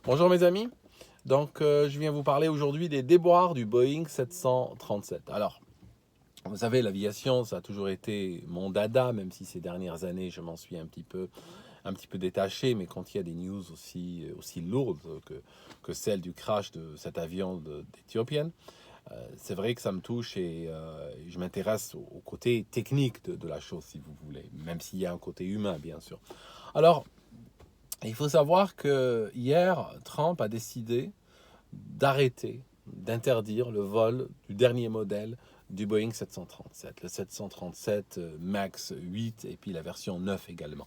Bonjour mes amis, je viens vous parler aujourd'hui des déboires du Boeing 737. Alors, vous savez, l'aviation, ça a toujours été mon dada, même si ces dernières années, je m'en suis un petit peu détaché, mais quand il y a des news aussi lourdes que celle du crash de cet avion d'Ethiopienne, c'est vrai que ça me touche et je m'intéresse au côté technique de la chose, si vous voulez, même s'il y a un côté humain, bien sûr. Alors, il faut savoir que hier, Trump a décidé d'arrêter, d'interdire le vol du dernier modèle du Boeing 737, le 737 MAX 8 et puis la version 9 également.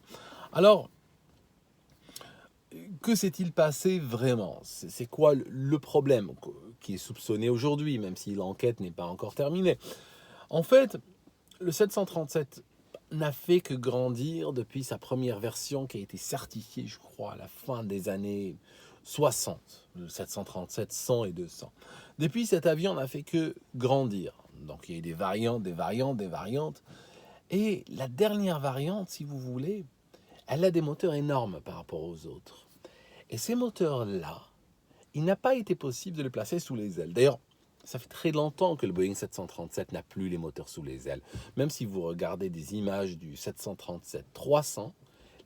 Alors, que s'est-il passé vraiment? C'est quoi le problème qui est soupçonné aujourd'hui, même si l'enquête n'est pas encore terminée? En fait, le 737 n'a fait que grandir depuis sa première version qui a été certifiée, je crois, à la fin des années 60, le 737 100 et 200. Depuis, cet avion n'a fait que grandir. Donc il y a eu des variantes, des variantes, des variantes. Et la dernière variante, si vous voulez, elle a des moteurs énormes par rapport aux autres. Et ces moteurs-là, il n'a pas été possible de les placer sous les ailes. D'ailleurs, ça fait très longtemps que le Boeing 737 n'a plus les moteurs sous les ailes. Même si vous regardez des images du 737-300,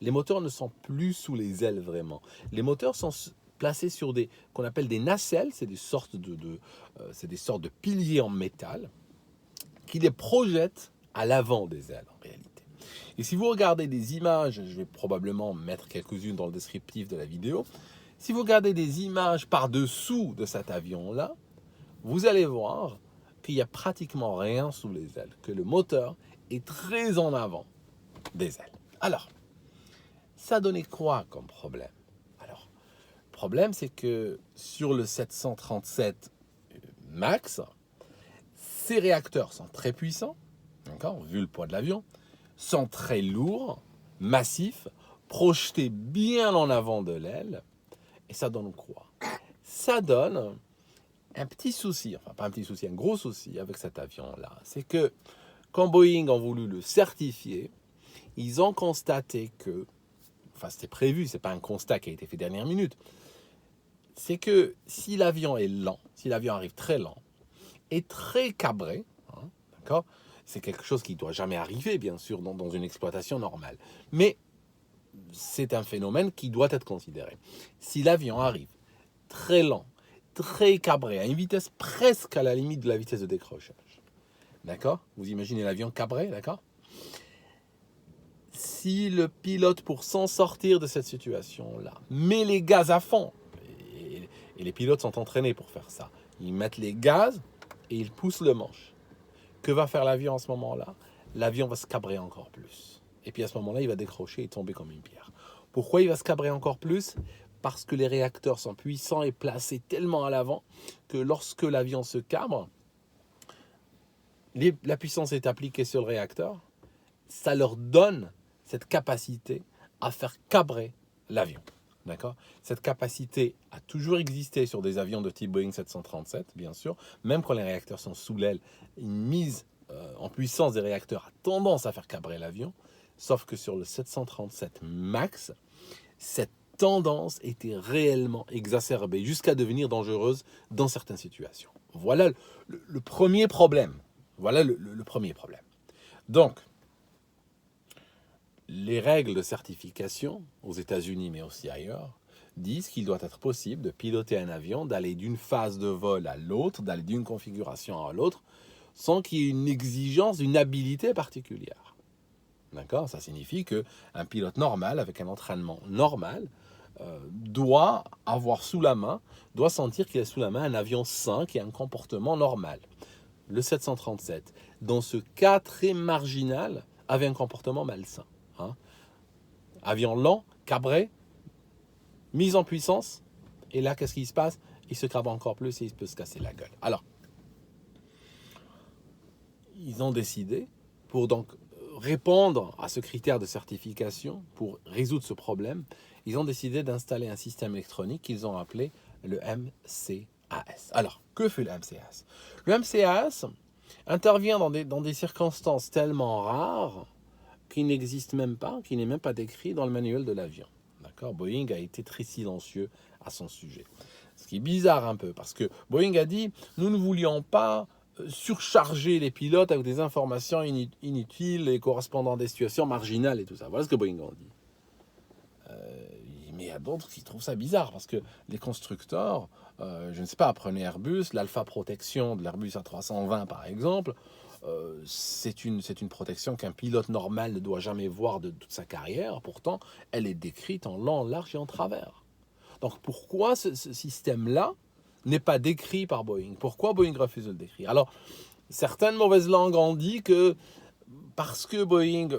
les moteurs ne sont plus sous les ailes vraiment. Les moteurs sont placés sur des qu'on appelle des nacelles, c'est des sortes c'est des sortes de piliers en métal qui les projettent à l'avant des ailes en réalité. Et si vous regardez des images, je vais probablement mettre quelques-unes dans le descriptif de la vidéo, si vous regardez des images par-dessous de cet avion-là, vous allez voir qu'il n'y a pratiquement rien sous les ailes, que le moteur est très en avant des ailes. Alors, ça donnait quoi comme problème? Alors, le problème, c'est que sur le 737 MAX, ces réacteurs sont très puissants, d'accord, vu le poids de l'avion, sont très lourds, massifs, projetés bien en avant de l'aile. Et ça donne quoi? Ça donne un petit souci, enfin pas un petit souci, un gros souci avec cet avion-là. C'est que quand Boeing a voulu le certifier, ils ont constaté que, enfin c'était prévu, c'est pas un constat qui a été fait dernière minute, c'est que si l'avion est lent, si l'avion arrive très lent et très cabré, hein, d'accord, c'est quelque chose qui ne doit jamais arriver, bien sûr, dans une exploitation normale. Mais c'est un phénomène qui doit être considéré. Si l'avion arrive très lent, très cabré, à une vitesse presque à la limite de la vitesse de décrochage, d'accord? Vous imaginez l'avion cabré, d'accord? Si le pilote, pour s'en sortir de cette situation-là, met les gaz à fond, et les pilotes sont entraînés pour faire ça, ils mettent les gaz et ils poussent le manche. Que va faire l'avion à ce moment-là? L'avion va se cabrer encore plus. Et puis à ce moment-là, il va décrocher et tomber comme une pierre. Pourquoi il va se cabrer encore plus? Parce que les réacteurs sont puissants et placés tellement à l'avant que lorsque l'avion se cabre, la puissance est appliquée sur le réacteur, ça leur donne cette capacité à faire cabrer l'avion. D'accord? Cette capacité a toujours existé sur des avions de type Boeing 737, bien sûr. Même quand les réacteurs sont sous l'aile, une mise en puissance des réacteurs a tendance à faire cabrer l'avion. Sauf que sur le 737 MAX, cette tendance était réellement exacerbée jusqu'à devenir dangereuse dans certaines situations. Voilà le premier problème. Voilà le premier problème. Donc, les règles de certification, aux États-Unis mais aussi ailleurs, disent qu'il doit être possible de piloter un avion, d'aller d'une phase de vol à l'autre, d'aller d'une configuration à l'autre, sans qu'il y ait une exigence, une habilité particulière. D'accord? Ça signifie qu'un pilote normal, avec un entraînement normal, doit avoir sous la main, doit sentir qu'il a sous la main un avion sain qui a un comportement normal. Le 737, dans ce cas très marginal, avait un comportement malsain. Hein. Avion lent, cabré, mise en puissance, et là, qu'est-ce qui se passe? Il se cabre encore plus et il peut se casser la gueule. Alors, ils ont décidé, pour donc répondre à ce critère de certification, pour résoudre ce problème, ils ont décidé d'installer un système électronique qu'ils ont appelé le MCAS. Alors, que fait le MCAS? Le MCAS intervient dans des circonstances tellement rares qui n'existe même pas, qui n'est même pas décrit dans le manuel de l'avion. D'accord? Boeing a été très silencieux à son sujet. Ce qui est bizarre un peu, parce que Boeing a dit, nous ne voulions pas surcharger les pilotes avec des informations inutiles et correspondant à des situations marginales et tout ça. Voilà ce que Boeing a dit. Mais il y a d'autres qui trouvent ça bizarre, parce que les constructeurs, je ne sais pas, prenez Airbus, l'Alpha Protection de l'Airbus A320 par exemple, c'est une protection qu'un pilote normal ne doit jamais voir de toute sa carrière, pourtant elle est décrite en long, en large et en travers. Donc pourquoi ce système-là n'est pas décrit par Boeing? Pourquoi Boeing refuse de le décrire? Alors, certaines mauvaises langues ont dit que parce que Boeing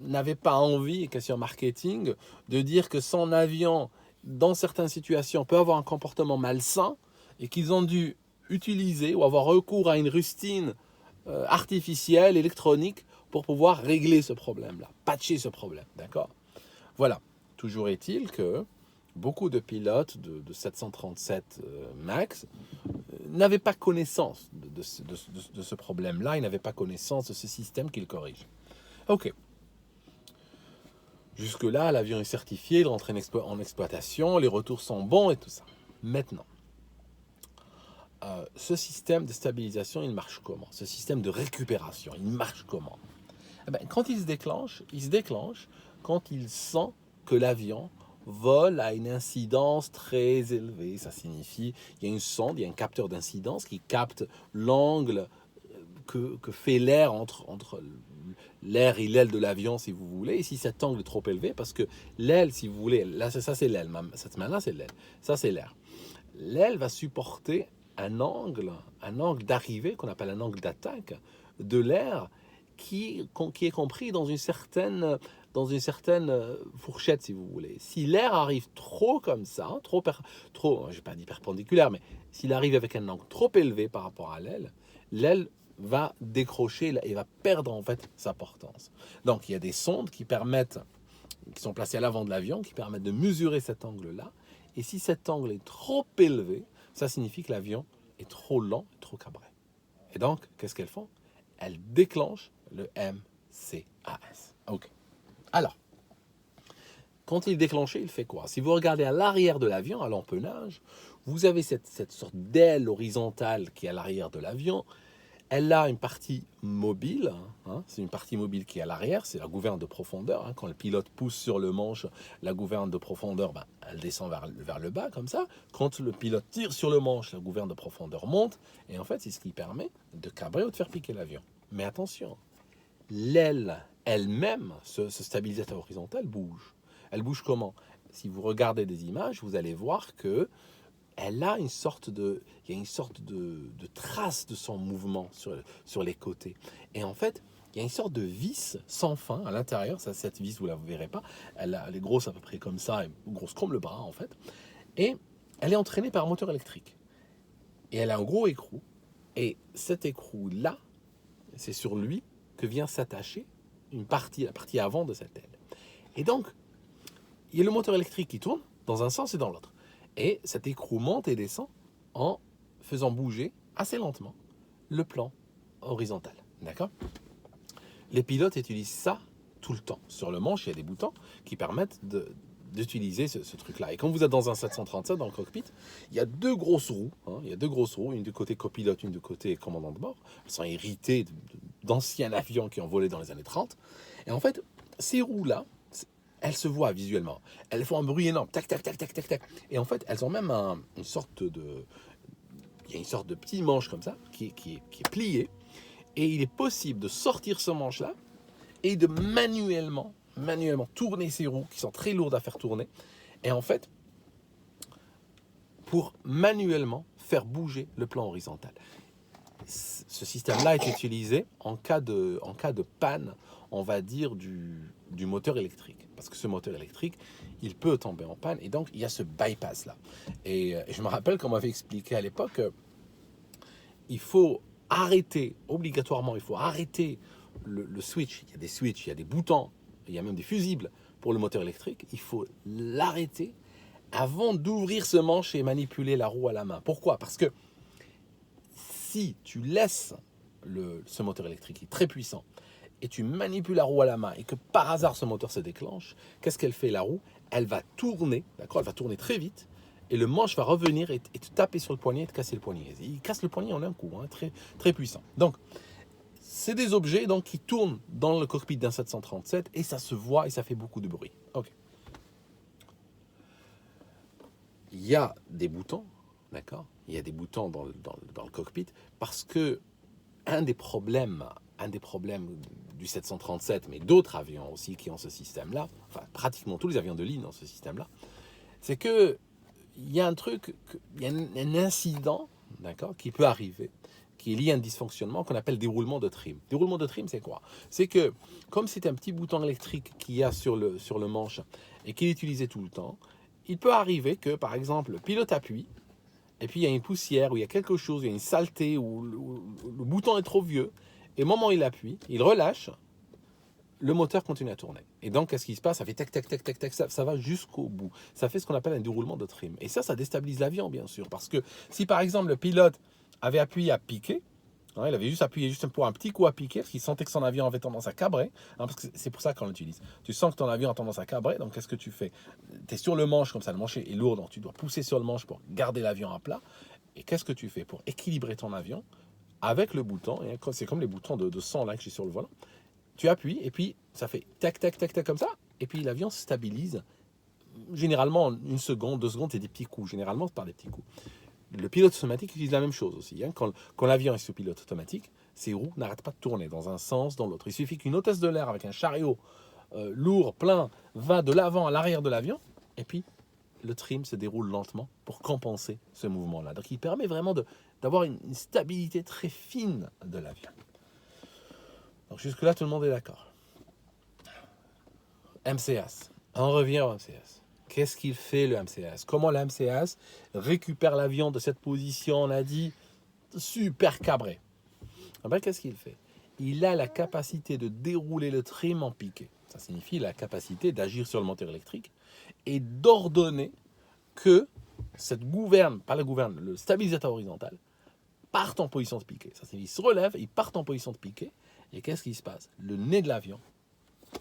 n'avait pas envie, question marketing, de dire que son avion, dans certaines situations, peut avoir un comportement malsain et qu'ils ont dû utiliser ou avoir recours à une rustine artificielle, électronique, pour pouvoir régler ce problème-là, patcher ce problème, d'accord? Voilà. Toujours est-il que beaucoup de pilotes de 737 MAX n'avaient pas connaissance de ce problème-là, ils n'avaient pas connaissance de ce système qu'ils corrigent. Ok. Jusque-là, l'avion est certifié, il rentre en exploitation, les retours sont bons et tout ça. Maintenant, ce système de stabilisation, il marche comment? Ce système de récupération, il marche comment? Eh bien, quand il se déclenche quand il sent que l'avion vole à une incidence très élevée. Ça signifie qu'il y a une sonde, il y a un capteur d'incidence qui capte l'angle que fait l'air entre l'air et l'aile de l'avion, si vous voulez. Et si cet angle est trop élevé, parce que l'aile, si vous voulez, là, ça c'est l'aile, cette main-là c'est l'aile, ça c'est l'air. L'aile va supporter un angle d'arrivée qu'on appelle un angle d'attaque de l'air qui est compris dans une certaine fourchette, si vous voulez. Si l'air arrive trop comme ça, trop, je vais pas dire perpendiculaire, mais s'il arrive avec un angle trop élevé par rapport à l'aile va décrocher et va perdre en fait sa portance. Donc il y a des sondes qui sont placées à l'avant de l'avion, qui permettent de mesurer cet angle-là. Et si cet angle est trop élevé, ça signifie que l'avion est trop lent, trop cabré. Et donc, qu'est-ce qu'elles font? Elles déclenchent le MCAS. Ok. Alors, quand il est déclenché, il fait quoi? Si vous regardez à l'arrière de l'avion, à l'empennage, vous avez cette sorte d'aile horizontale qui est à l'arrière de l'avion. Elle a une partie mobile, c'est une partie mobile qui est à l'arrière, c'est la gouverne de profondeur. Quand le pilote pousse sur le manche, la gouverne de profondeur, elle descend vers le bas comme ça. Quand le pilote tire sur le manche, la gouverne de profondeur monte. Et en fait, c'est ce qui permet de cabrer ou de faire piquer l'avion. Mais attention, l'aile elle-même, ce stabilisateur horizontal, bouge. Elle bouge comment? Si vous regardez des images, vous allez voir que il y a une sorte de trace de son mouvement sur les côtés. Et en fait, il y a une sorte de vis sans fin à l'intérieur. Cette vis, vous ne la verrez pas. Elle est grosse à peu près comme ça, grosse comme le bras en fait. Et elle est entraînée par un moteur électrique. Et elle a un gros écrou. Et cet écrou-là, c'est sur lui que vient s'attacher la partie avant de cette aile. Et donc, il y a le moteur électrique qui tourne dans un sens et dans l'autre. Et cet écrou monte et descend en faisant bouger assez lentement le plan horizontal. D'accord? Les pilotes utilisent ça tout le temps. Sur le manche, il y a des boutons qui permettent d'utiliser ce truc-là. Et quand vous êtes dans un 737, dans le cockpit, il y a deux grosses roues. Il y a deux grosses roues, une du côté copilote, une du côté commandant de bord. Elles sont héritées d'anciens avions qui ont volé dans les années 30. Et en fait, ces roues-là, elles se voient visuellement. Elles font un bruit énorme. Tac, tac, tac, tac, tac, tac. Et en fait, elles ont même une sorte de petit manche comme ça, qui est plié. Et il est possible de sortir ce manche-là et de manuellement tourner ces roues, qui sont très lourdes à faire tourner. Et en fait, pour manuellement faire bouger le plan horizontal. Ce système-là est utilisé en cas de panne, on va dire, du moteur électrique. Parce que ce moteur électrique, il peut tomber en panne. Et donc, il y a ce bypass-là. Et je me rappelle qu'on m'avait expliqué à l'époque, il faut arrêter, obligatoirement, il faut arrêter le switch. Il y a des switches, il y a des boutons, il y a même des fusibles pour le moteur électrique. Il faut l'arrêter avant d'ouvrir ce manche et manipuler la roue à la main. Pourquoi? Parce que si tu laisses ce moteur électrique qui est très puissant et tu manipules la roue à la main et que par hasard ce moteur se déclenche, qu'est-ce qu'elle fait la roue? elle va tourner, d'accord, elle va tourner très vite, et le manche va revenir et te taper sur le poignet et te casser le poignet. Il casse le poignet en un coup, hein, très, très puissant. Donc, c'est des objets donc, qui tournent dans le cockpit d'un 737 et ça se voit et ça fait beaucoup de bruit. Ok. Il y a des boutons, d'accord. Il y a des boutons dans le cockpit parce que un des problèmes du 737, mais d'autres avions aussi qui ont ce système-là, enfin pratiquement tous les avions de ligne ont ce système-là, c'est que il y a un truc, il y a un incident, d'accord, qui peut arriver, qui est lié à un dysfonctionnement qu'on appelle déroulement de trim. Déroulement de trim, c'est quoi? C'est que, comme c'est un petit bouton électrique qu'il y a sur le manche et qu'il est utilisé tout le temps, il peut arriver que, par exemple, le pilote appuie, et puis il y a une poussière, ou il y a quelque chose, il y a une saleté, ou le bouton est trop vieux, et au moment où il appuie, il relâche, le moteur continue à tourner. Et donc, qu'est-ce qui se passe? Ça fait tac, tac, tac, tac, tac, ça va jusqu'au bout. Ça fait ce qu'on appelle un déroulement de trim. Et ça déstabilise l'avion, bien sûr. Parce que si, par exemple, le pilote avait appuyé à piquer, hein, il avait juste appuyé juste pour un petit coup à piquer, parce qu'il sentait que son avion avait tendance à cabrer, hein, parce que c'est pour ça qu'on l'utilise. Tu sens que ton avion a tendance à cabrer, donc qu'est-ce que tu fais? Tu es sur le manche, comme ça, le manche est lourd, donc tu dois pousser sur le manche pour garder l'avion à plat. Et qu'est-ce que tu fais pour équilibrer ton avion? Avec le bouton, et c'est comme les boutons de son là que j'ai sur le volant, tu appuies et puis ça fait tac, tac, tac, tac comme ça. Et puis l'avion se stabilise. Généralement, en 1 seconde, 2 secondes, c'est des petits coups. Généralement, c'est par des petits coups. Le pilote automatique utilise la même chose aussi. Hein. Quand l'avion est sous pilote automatique, ses roues n'arrêtent pas de tourner dans un sens, dans l'autre. Il suffit qu'une hôtesse de l'air avec un chariot lourd, plein, va de l'avant à l'arrière de l'avion. Et puis, le trim se déroule lentement pour compenser ce mouvement-là. Donc, il permet vraiment d'avoir une stabilité très fine de l'avion. Donc jusque-là, tout le monde est d'accord. MCAS. On revient au MCAS. Qu'est-ce qu'il fait le MCAS? Comment le MCAS récupère l'avion de cette position, on a dit, super cabré? Ben, qu'est-ce qu'il fait? Il a la capacité de dérouler le trim en piqué. Ça signifie la capacité d'agir sur le moteur électrique et d'ordonner que cette gouverne, pas la gouverne, le stabilisateur horizontal, parte en position de piqué. Ça signifie qu'il se relève, il part en position de piqué. Et qu'est-ce qui se passe? Le nez de l'avion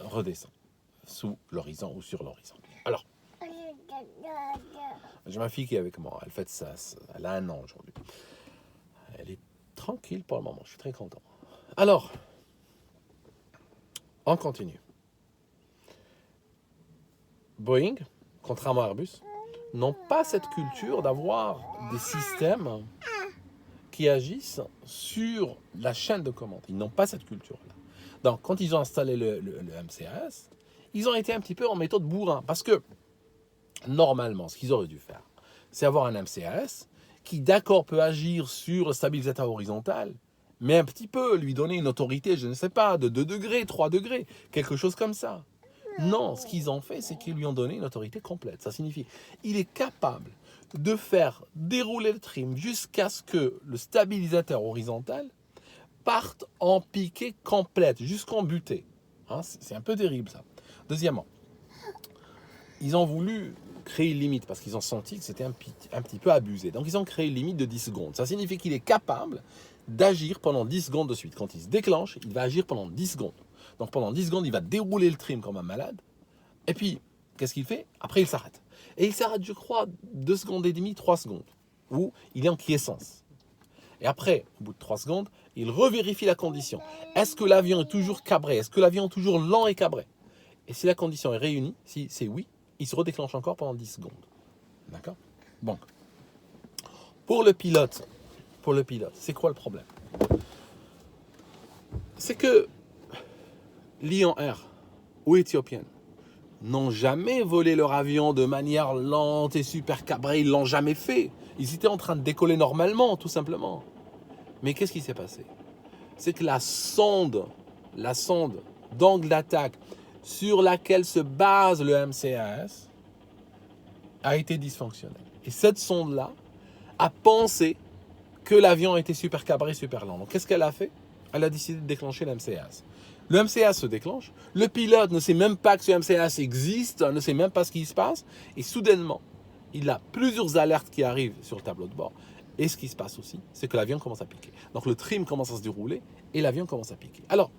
redescend sous l'horizon ou sur l'horizon. Alors, j'ai ma fille qui est avec moi. Elle fête ça. Elle a 1 an aujourd'hui. Elle est tranquille pour le moment. Je suis très content. Alors, on continue. Boeing, contrairement à Airbus, n'ont pas cette culture d'avoir des systèmes qui agissent sur la chaîne de commande. Ils n'ont pas cette culture-là. Donc, quand ils ont installé le MCAS, ils ont été un petit peu en méthode bourrin. Parce que, normalement, ce qu'ils auraient dû faire, c'est avoir un MCAS qui, d'accord, peut agir sur le stabilisateur horizontal, mais un petit peu lui donner une autorité, je ne sais pas, de 2 degrés, 3 degrés, quelque chose comme ça. Non, ce qu'ils ont fait, c'est qu'ils lui ont donné une autorité complète. Ça signifie qu'il est capable de faire dérouler le trim jusqu'à ce que le stabilisateur horizontal parte en piqué complète, jusqu'en butée. Hein, c'est un peu terrible ça. Deuxièmement, ils ont voulu créer une limite parce qu'ils ont senti que c'était un petit peu abusé. Donc ils ont créé une limite de 10 secondes. Ça signifie qu'il est capable d'agir pendant 10 secondes de suite. Quand il se déclenche, il va agir pendant 10 secondes. Donc pendant 10 secondes, il va dérouler le trim comme un malade. Et puis, qu'est-ce qu'il fait? Après, il s'arrête. Et il s'arrête, je crois, 2 secondes et demie, 3 secondes, où il est en quiescence. Et après, au bout de 3 secondes, il revérifie la condition. Est-ce que l'avion est toujours cabré? Est-ce que l'avion est toujours lent et cabré? Et si la condition est réunie, si c'est oui, il se redéclenche encore pendant 10 secondes. D'accord? Bon. Pour le pilote, c'est quoi le problème? C'est que Lion Air ou Ethiopian n'ont jamais volé leur avion de manière lente et super cabrée. Ils ne l'ont jamais fait. Ils étaient en train de décoller normalement, tout simplement. Mais qu'est-ce qui s'est passé? C'est que la sonde d'angle d'attaque sur laquelle se base le MCAS a été dysfonctionnelle. Et cette sonde-là a pensé que l'avion était super cabré, super lent. Donc qu'est-ce qu'elle a fait? Elle a décidé de déclencher le MCAS. Le MCAS se déclenche, le pilote ne sait même pas que ce MCAS existe, ne sait même pas ce qui se passe, et soudainement, il a plusieurs alertes qui arrivent sur le tableau de bord, et ce qui se passe aussi, c'est que l'avion commence à piquer. Donc le trim commence à se dérouler, et l'avion commence à piquer. Alors,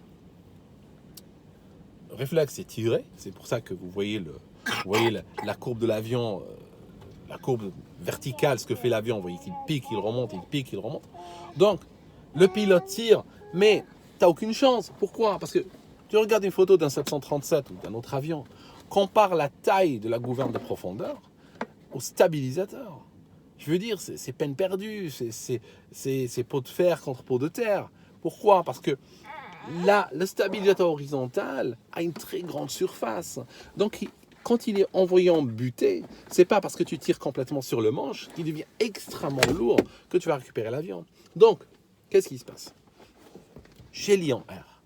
le réflexe est tiré, c'est pour ça que vous voyez Vous voyez la courbe de l'avion, la courbe verticale, ce que fait l'avion. Vous voyez qu'il pique, il remonte, il pique, il remonte. Donc, le pilote tire, mais tu n'as aucune chance. Pourquoi? Parce que tu regardes une photo d'un 737 ou d'un autre avion, compare la taille de la gouverne de profondeur au stabilisateur. Je veux dire, c'est peine perdue, c'est pot de fer contre pot de terre. Pourquoi? Parce que là, le stabilisateur horizontal a une très grande surface. Donc, quand il est envoyé en butée, c'est pas parce que tu tires complètement sur le manche qu'il devient extrêmement lourd que tu vas récupérer l'avion. Donc, qu'est-ce qui se passe chez Lion Air?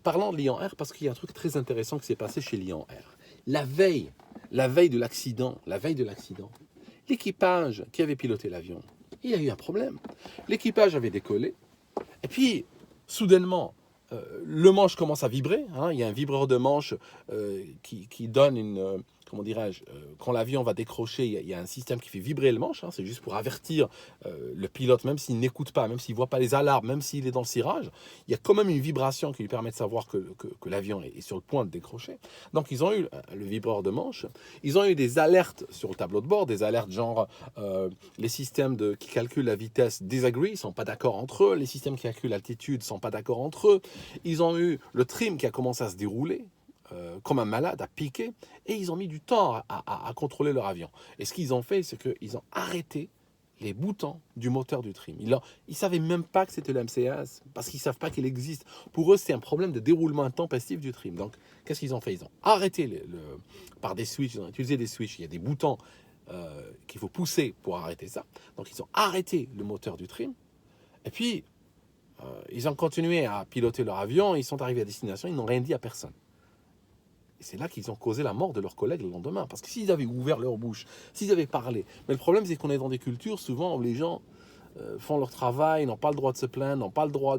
Parlons de Lion Air parce qu'il y a un truc très intéressant qui s'est passé chez Lion Air. La veille de l'accident, l'équipage qui avait piloté l'avion, il y a eu un problème. L'équipage avait décollé, et puis, soudainement, le manche commence à vibrer. Hein, il y a un vibreur de manche qui donne une... comment dirais-je, quand l'avion va décrocher, il y a un système qui fait vibrer le manche. Hein, c'est juste pour avertir le pilote, même s'il n'écoute pas, même s'il ne voit pas les alarmes, même s'il est dans le cirage, il y a quand même une vibration qui lui permet de savoir que l'avion est sur le point de décrocher. Donc, ils ont eu le vibreur de manche. Ils ont eu des alertes sur le tableau de bord, des alertes genre les systèmes qui calculent la vitesse disagree, ne sont pas d'accord entre eux. Les systèmes qui calculent l'altitude ne sont pas d'accord entre eux. Ils ont eu le trim qui a commencé à se dérouler. Comme un malade, à piquer, et ils ont mis du temps à contrôler leur avion. Et ce qu'ils ont fait, c'est qu'ils ont arrêté les boutons du moteur du trim. Ils ne savaient même pas que c'était le MCAS, parce qu'ils ne savent pas qu'il existe. Pour eux, c'est un problème de déroulement intempestif du trim. Donc, qu'est-ce qu'ils ont fait? Ils ont arrêté par des switches, ils ont utilisé des switches, il y a des boutons qu'il faut pousser pour arrêter ça. Donc, ils ont arrêté le moteur du trim, et puis, ils ont continué à piloter leur avion, ils sont arrivés à destination, ils n'ont rien dit à personne. C'est là qu'ils ont causé la mort de leurs collègues le lendemain. Parce que s'ils avaient ouvert leur bouche, s'ils avaient parlé. Mais le problème, c'est qu'on est dans des cultures souvent où les gens font leur travail, n'ont pas le droit de se plaindre, n'ont pas le droit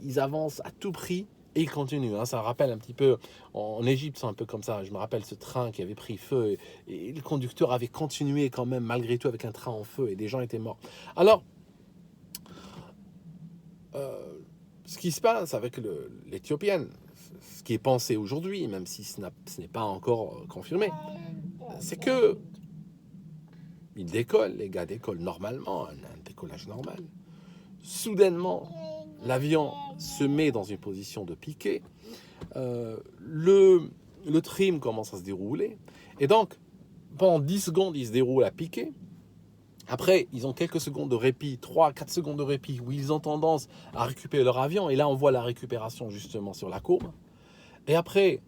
ils avancent à tout prix et ils continuent. Hein. Ça rappelle un petit peu, en Égypte, c'est un peu comme ça. Je me rappelle ce train qui avait pris feu et le conducteur avait continué quand même, malgré tout, avec un train en feu et des gens étaient morts. Alors, ce qui se passe avec l'Éthiopienne, ce qui est pensé aujourd'hui, même si ce n'est pas encore confirmé, c'est que ils décollent, les gars décollent normalement, un décollage normal. Soudainement, l'avion se met dans une position de piqué, le trim commence à se dérouler, et donc, pendant 10 secondes, il se déroule à piquer. Après, ils ont quelques secondes de répit, 3-4 secondes de répit, où ils ont tendance à récupérer leur avion, et là, on voit la récupération justement sur la courbe. Et après,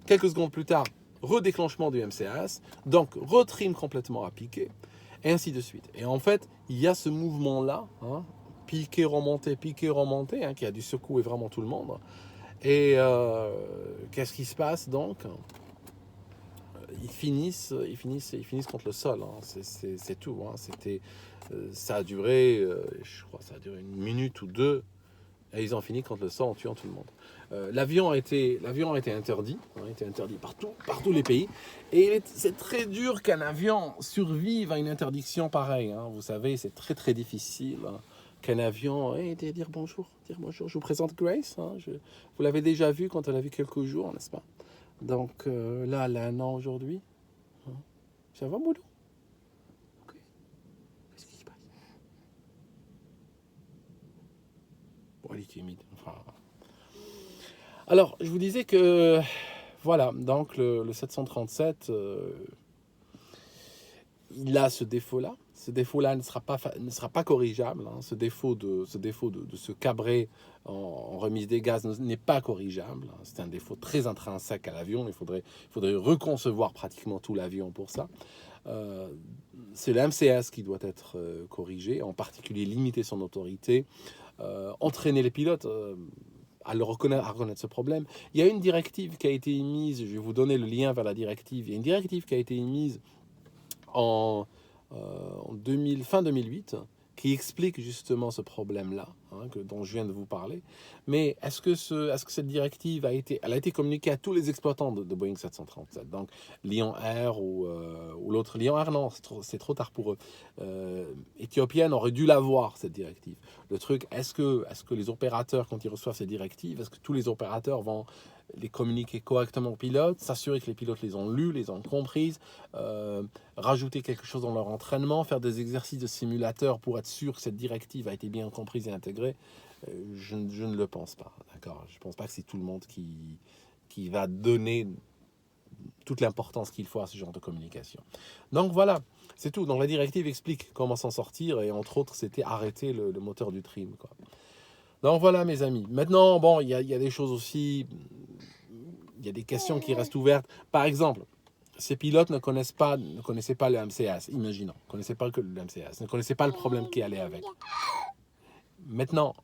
quelques secondes plus tard, redéclenchement du MCAS, donc retrim complètement à piquer, et ainsi de suite. Et en fait, il y a ce mouvement-là, hein, piquer, remonter, hein, qui a dû secouer vraiment tout le monde. Et qu'est-ce qui se passe donc? Ils finissent contre le sol, hein. C'est tout. Hein. Ça a duré, je crois, ça a duré 1 minute ou 2. Et ils ont fini contre le sol en tuant tout le monde. L'avion a été interdit, hein, a été interdit par tous les pays. Et c'est très dur qu'un avion survive à une interdiction pareille. Hein. Vous savez, c'est très très difficile hein, qu'un avion... dire bonjour. Je vous présente Grace. Hein, vous l'avez déjà vu quand elle a vu quelques jours, n'est-ce pas? Donc là, elle a 1 an aujourd'hui. Hein. Ça va, Moulou? Ok. Qu'est-ce qui se passe? Bon, elle est timide. Enfin... Alors, je vous disais que, voilà, donc le 737, il a ce défaut-là. Ce défaut-là ne sera pas corrigeable. Hein. Ce défaut de se cabrer en remise des gaz n'est pas corrigeable. Hein. C'est un défaut très intrinsèque à l'avion. Il faudrait reconcevoir pratiquement tout l'avion pour ça. C'est le MCAS qui doit être corrigé, en particulier limiter son autorité, entraîner les pilotes à reconnaître ce problème. Il y a une directive qui a été émise, je vais vous donner le lien vers la directive, il y a une directive qui a été émise en fin 2008, qui explique justement ce problème-là, hein, dont je viens de vous parler. Mais est-ce que cette directive a été communiquée à tous les exploitants de Boeing 737? Donc, Lion Air ou l'autre Lion Air, non, c'est trop tard pour eux. Ethiopienne aurait dû l'avoir, cette directive. Le truc, est-ce que les opérateurs, quand ils reçoivent cette directive, est-ce que tous les opérateurs vont les communiquer correctement aux pilotes, s'assurer que les pilotes les ont lues, les ont comprises, rajouter quelque chose dans leur entraînement, faire des exercices de simulateur pour être sûr que cette directive a été bien comprise et intégrée. Je ne le pense pas, d'accord. Je ne pense pas que c'est tout le monde qui va donner toute l'importance qu'il faut à ce genre de communication. Donc voilà, c'est tout. Donc la directive explique comment s'en sortir et entre autres, c'était arrêter le moteur du trim, quoi. Donc voilà mes amis. Maintenant, bon, il y a des choses aussi, il y a des questions qui restent ouvertes. Par exemple, ces pilotes ne connaissaient pas le MCAS, imaginons, ne connaissaient pas que le MCAS, ne connaissaient pas le problème qui allait avec. Maintenant,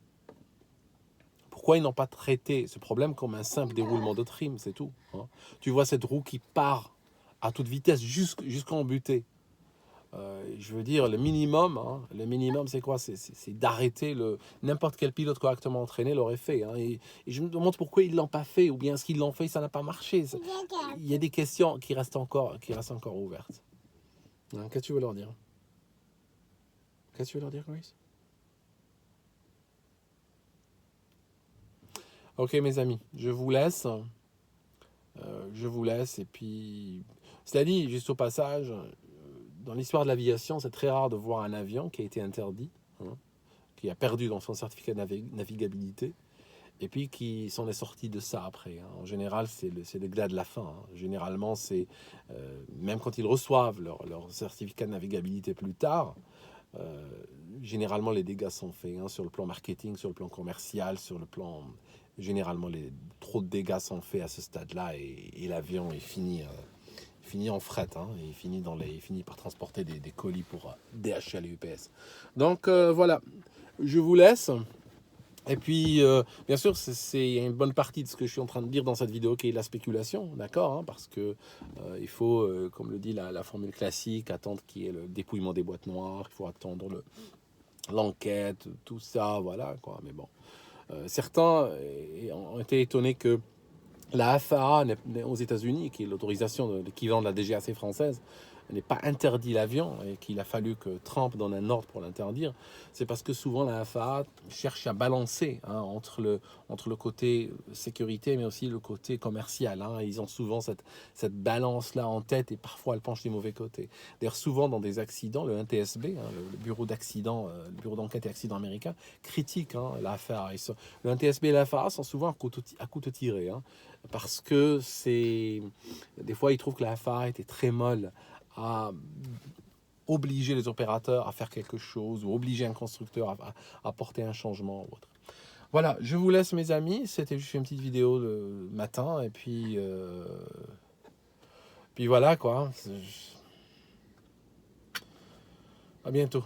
pourquoi ils n'ont pas traité ce problème comme un simple déroulement de trim, c'est tout, hein. Tu vois cette roue qui part à toute vitesse jusqu'en butée. Je veux dire, le minimum, hein, c'est quoi? C'est d'arrêter n'importe quel pilote correctement entraîné l'aurait fait, hein. Et je me demande pourquoi ils ne l'ont pas fait, ou bien ce qu'ils l'ont fait, ça n'a pas marché. Il y a des questions qui restent encore ouvertes. Hein, qu'est-ce que tu veux leur dire? Qu'est-ce que tu veux leur dire, Grace? Ok, mes amis, je vous laisse. Et puis, cela dit, juste au passage, dans l'histoire de l'aviation, c'est très rare de voir un avion qui a été interdit, hein, qui a perdu dans son certificat de navigabilité, et puis qui s'en est sorti de ça après, hein. En général, c'est le glas de la fin, hein. Généralement, c'est même quand ils reçoivent leur certificat de navigabilité plus tard, généralement les dégâts sont faits, hein, sur le plan marketing, sur le plan commercial, sur le plan... Généralement, trop de dégâts sont faits à ce stade-là et l'avion est fini en fret, hein, et il finit par transporter des colis pour DHL et UPS. Donc voilà, je vous laisse. Et puis, bien sûr, c'est une bonne partie de ce que je suis en train de dire dans cette vidéo qui est la spéculation, d'accord, hein, parce que il faut, comme le dit la formule classique, attendre qu'il y ait le dépouillement des boîtes noires, il faut attendre l'enquête, tout ça, voilà, quoi. Mais bon, certains ont été étonnés que la FAA aux États-Unis, qui est l'autorisation de l'équivalent de la DGAC française, n'est pas interdit l'avion et qu'il a fallu que Trump donne un ordre pour l'interdire. C'est parce que souvent la FAA cherche à balancer, hein, entre le côté sécurité mais aussi le côté commercial, hein. Ils ont souvent cette balance-là en tête et parfois elle penche du mauvais côté. D'ailleurs, souvent dans des accidents, le NTSB, hein, le bureau d'accident, le bureau d'enquête et accidents américain, critique, hein, la FAA. Le NTSB et la FAA sont souvent à couteau tiré, hein, parce que des fois ils trouvent que la FAA était très molle à obliger les opérateurs à faire quelque chose ou obliger un constructeur à apporter un changement ou autre. Voilà, je vous laisse mes amis, c'était juste une petite vidéo de matin et puis voilà quoi. À bientôt.